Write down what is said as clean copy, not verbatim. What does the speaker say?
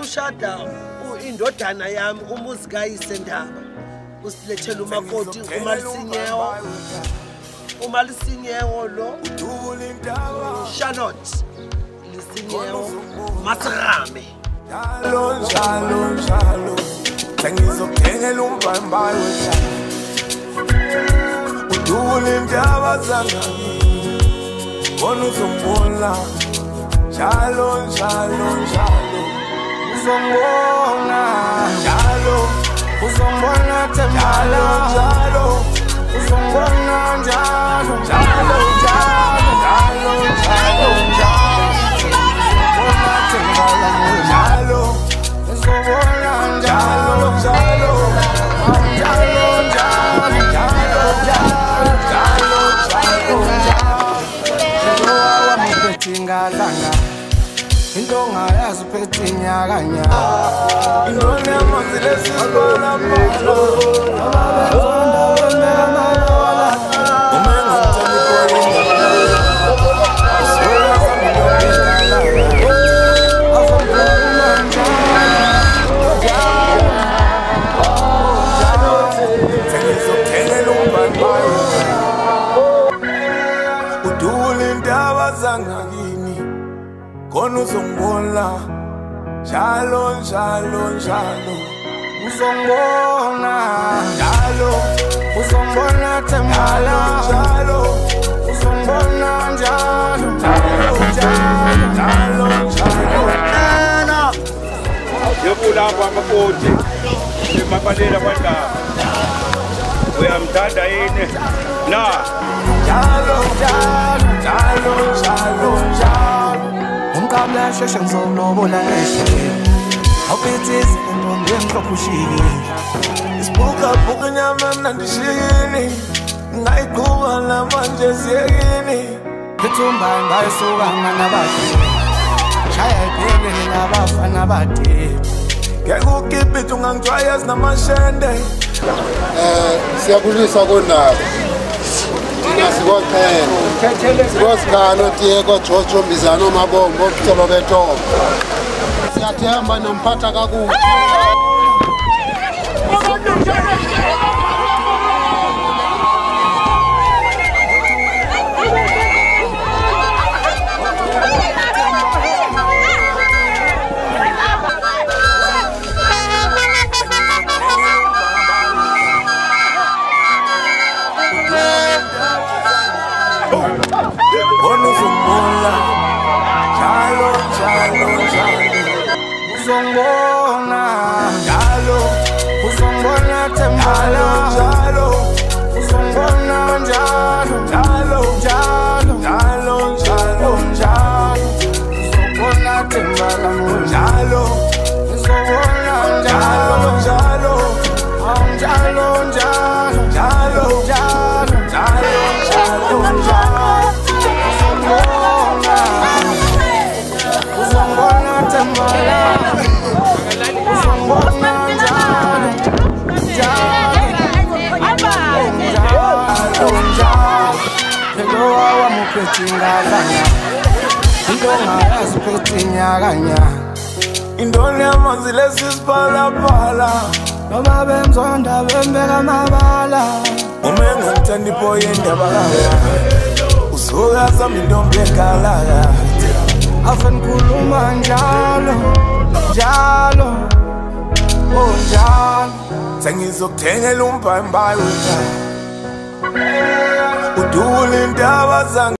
Ushada indodana yami umuzi kaYisendaba usilethela umakoti umalisinyewo lo Charlotte lisinyewo Masrame Njalo sengizokhengela umbambayo udule indaba zangami bona uzombona njalo uzombona njalo uzombona tembala njalo uzombona njalo uzombona tembala njalo uzombona njalo Tingalanga indonga yaziphethe inyakanya indonga yamanzi lesibona phalo ababezonda bemela umenga mthandi koyinda sola samidokala afuna njalo sengizokhengela umbambayo udule indaba zangakini khona uzombona njalo uzombona njalo uzombona tembala njalo uzombona njalo yokulapha amakoti emabaleni abadala uyamthanda yini na njalo umkhamla sheshe ngizolobola ngeshe awuphethize intombi emhlophushiki isibuka inyama mnandishini ngayiqhuba namanje siyekini ngithumba ngayisuka nganabade shaya iphekele nabafana bade ngeke ukipite ungangijwayezi namashende siyakulisa konabo Sikosikhano Tieko Jojo Mbizano Mabombo Kutsolo Beto siyathemba nomphatha kakuhle uzombona njalo uzombona njalo uzombona tembala njalo uzombona njalo uzombona tembala njalo uzombona njalo indonga yaziphethe inyakanya indonga yamanzi lesibhalabhala noma bemzonda bembeka amabala umenga ngithanda iboy indaba usuka zami intombi egalaka afa ngikhuluma njalo sengizokuthengela umbambayo udule indaba zangami